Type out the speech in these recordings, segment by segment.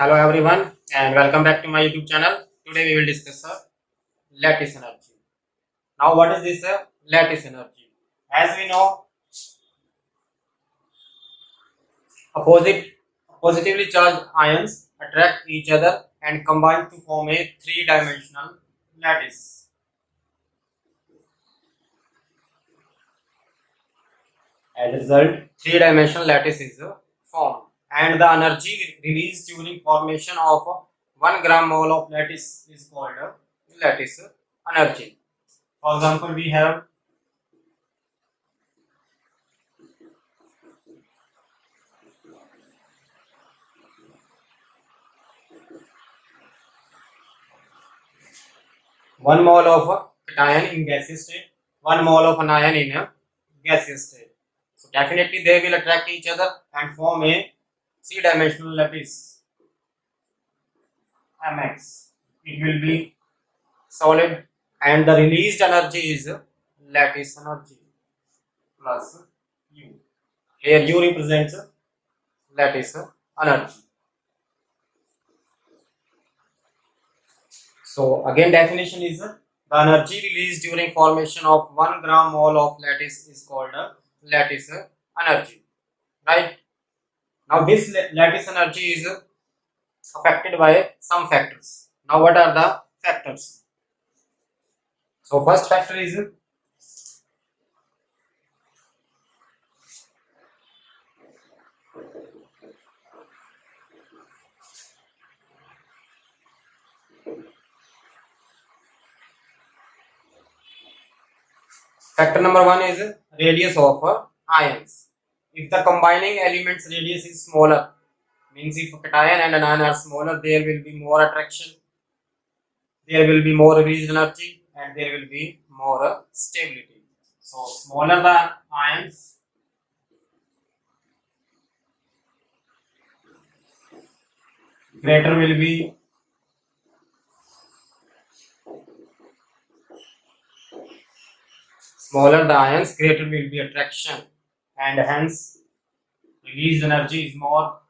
Hello everyone and welcome back to my YouTube channel. Today we will discuss lattice energy. Now what is this lattice energy? As we know, opposite positively charged ions attract each other and combine to form a three-dimensional lattice. As a result, three-dimensional lattice is formed and the energy released during formation of 1 gram mole of lattice is called lattice energy. For example, we have 1 mole of cation in gaseous state, 1 mole of anion in a gaseous state. So definitely they will attract each other and form a three-dimensional lattice Mx. It will be solid and the released energy is lattice energy plus U. Here U represents lattice energy. So again definition is the energy released during formation of 1 gram mole of lattice is called lattice energy. Right? Now this lattice energy is affected by some factors. Now what are the factors? So first factor is factor number 1 is radius of ions. If the combining elements radius is smaller, means if cation and anion are smaller, there will be more attraction, there will be more released energy, and there will be more stability. So smaller the ions, greater will be greater will be attraction, and hence released energy is more.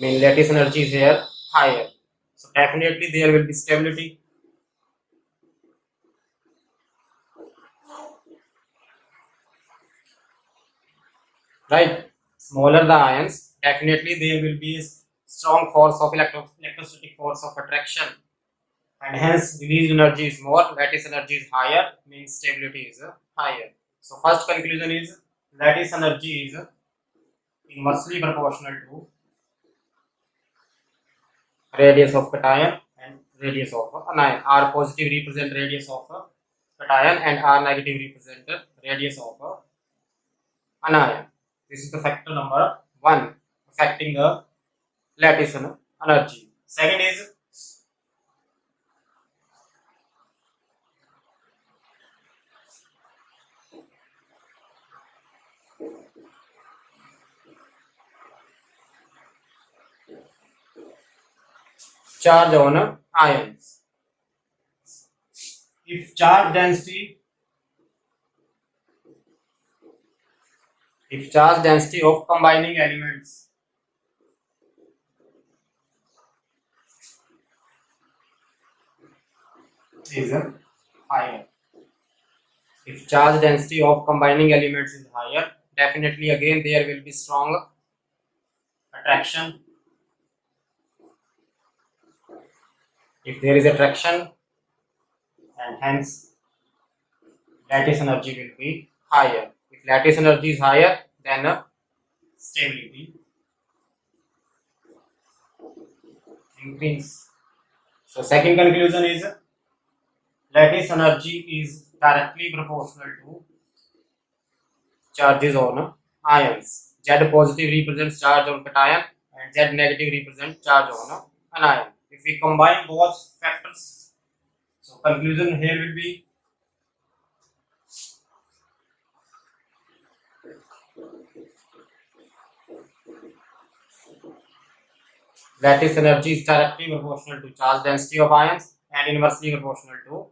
Mean lattice energy is here higher. So definitely there will be stability. Right? Smaller the ions, definitely there will be a strong force of electrostatic force of attraction, and hence released energy is more. Lattice energy is higher, means stability is higher. So first conclusion is lattice energy is inversely proportional to radius of cation and radius of anion. R positive represent radius of cation and R negative represent radius of anion. This is the factor number 1 affecting the lattice energy. Second is charge on ions. If charge density of combining elements is higher, if charge density of combining elements is higher, definitely again there will be strong attraction. If there is attraction, and hence lattice energy will be higher. If lattice energy is higher, then stability increase. So second conclusion is lattice energy is directly proportional to charges on ions. Z positive represents charge on cation and Z negative represents charge on anion. If we combine both factors, so conclusion here will be lattice energy is directly proportional to charge density of ions and inversely proportional to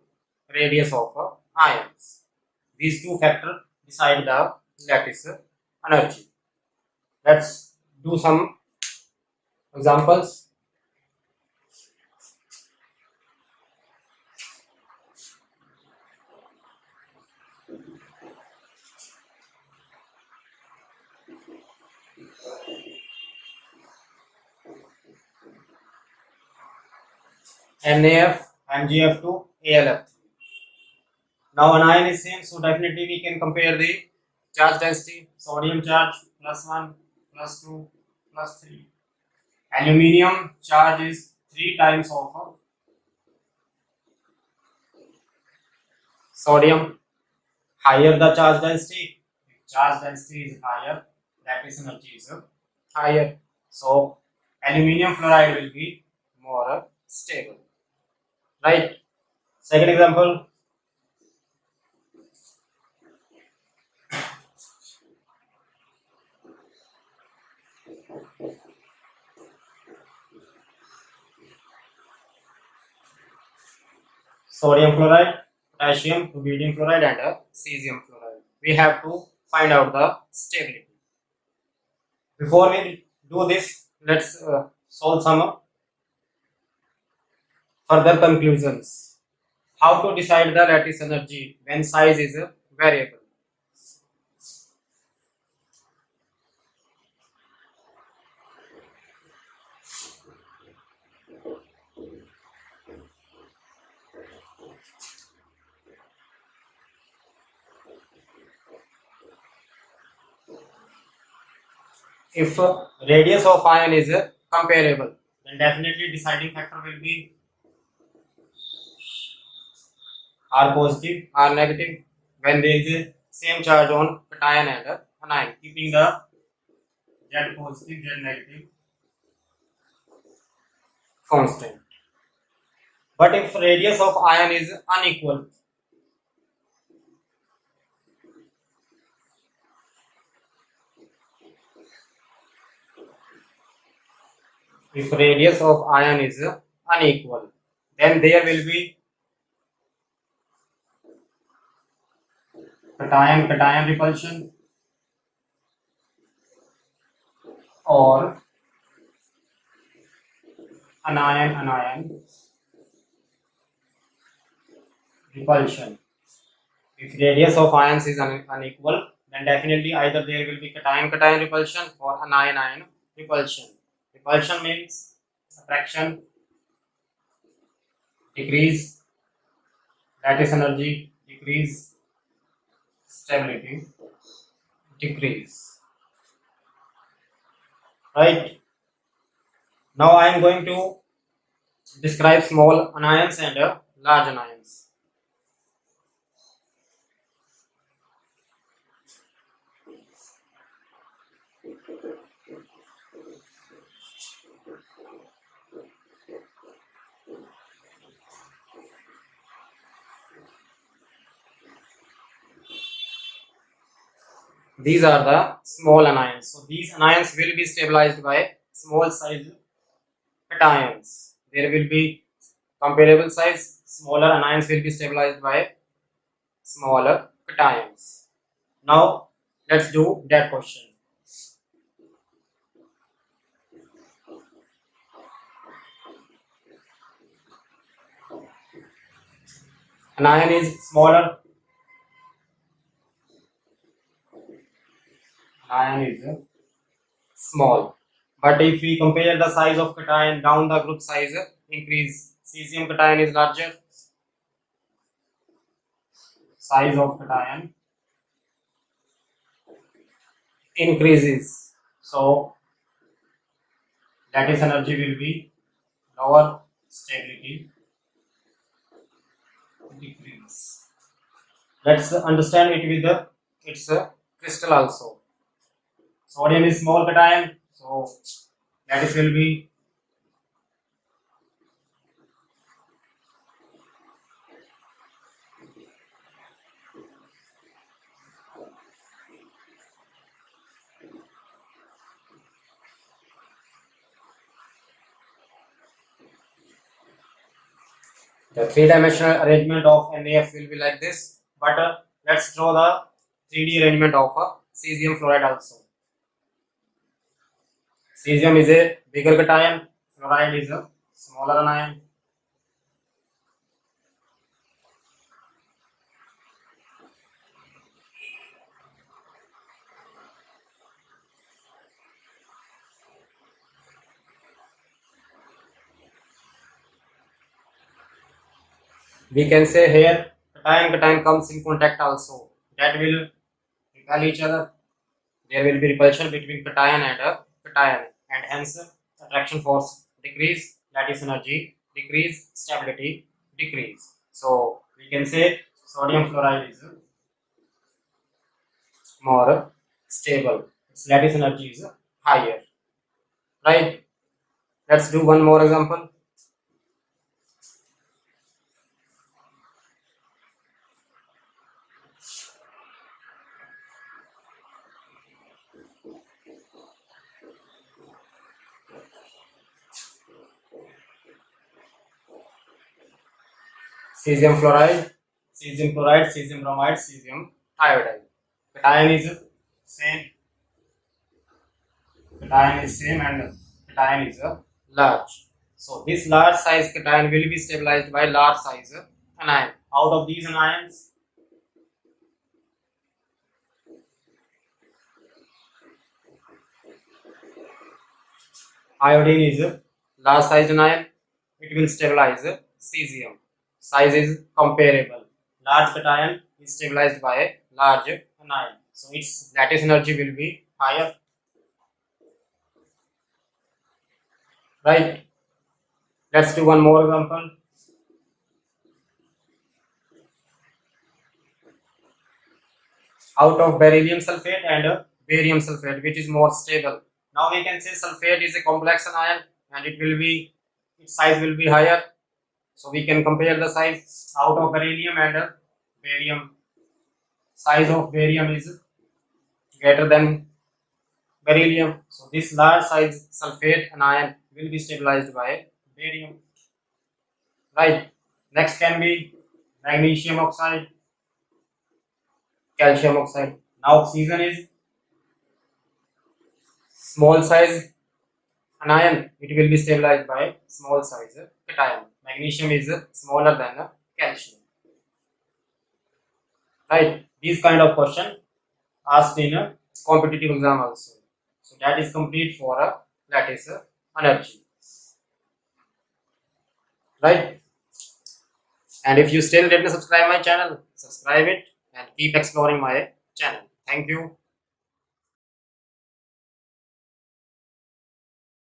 radius of ions. These two factors decide the lattice energy. Let's do some examples. NaF, MgF2, AlF. Now an ion is same, so definitely we can compare the charge density. Sodium charge +1, +2, +3. Aluminium charge is 3 times of sodium. Higher the charge density, if charge density is higher, lattice energy is higher. So aluminium fluoride will be more stable. Right? Second example. Sodium fluoride, potassium, rubidium fluoride, and cesium fluoride. We have to find out the stability. Before we do this, let's solve some further conclusions. How to decide the lattice energy when size is a variable? If radius of ion is comparable, then definitely deciding factor will be R positive, R negative when there is a same charge on cation and anion, keeping the Z positive, Z negative constant. But if radius of ion is unequal, if radius of ion is unequal, then there will be cation repulsion or anion repulsion. If radius of ions is unequal, then definitely either there will be cation repulsion or anion repulsion. Repulsion means attraction, decrease, lattice energy, decrease, stability, decrease. Right? Now I am going to describe small anions and large anions. These are the small anions. So these anions will be stabilized by small size cations. There will be comparable size. Smaller anions will be stabilized by smaller cations. Now let's do that question. Anion is smaller. Anion is small. But if we compare the size of cation, down the group size increase. Cesium cation is larger. Size of cation increases. So lattice energy will be lower, stability decrease. Let's understand it with its crystal also. Sodium is small cation, so lattice will be the three-dimensional arrangement of NaF will be like this. But let's draw the 3D arrangement of cesium fluoride also. Cesium is a bigger cation, fluoride is a smaller anion. We can say here cation comes in contact also. That will repel each other. There will be repulsion between cation and a cation, and hence attraction force decrease, lattice energy decrease, stability decrease. So we can say sodium fluoride is more stable. Its lattice energy is higher. Right? Let's do one more example. Cesium fluoride, cesium chloride, cesium bromide, cesium iodide. Cation is same. Cation is same and cation is large. So this large size cation will be stabilized by large size anion. Out of these anions, iodine is a large sized anion. It will stabilize cesium. Size is comparable. Large cation is stabilized by a large anion. So its lattice energy will be higher. Right? Let's do one more example. Out of beryllium sulfate and barium sulfate, which is more stable. Now we can say sulfate is a complex anion and its size will be higher. So we can compare the size out of beryllium and barium. Size of barium is greater than beryllium. So this large size sulfate anion will be stabilized by barium. Right. Next can be magnesium oxide, calcium oxide. Now oxygen is small size anion. It will be stabilized by small size cation. Magnesium is smaller than calcium. Right. These kind of question asked in a competitive exam also. So that is complete for a lattice energy. Right. And if you still didn't subscribe my channel, subscribe it and keep exploring my channel. Thank you.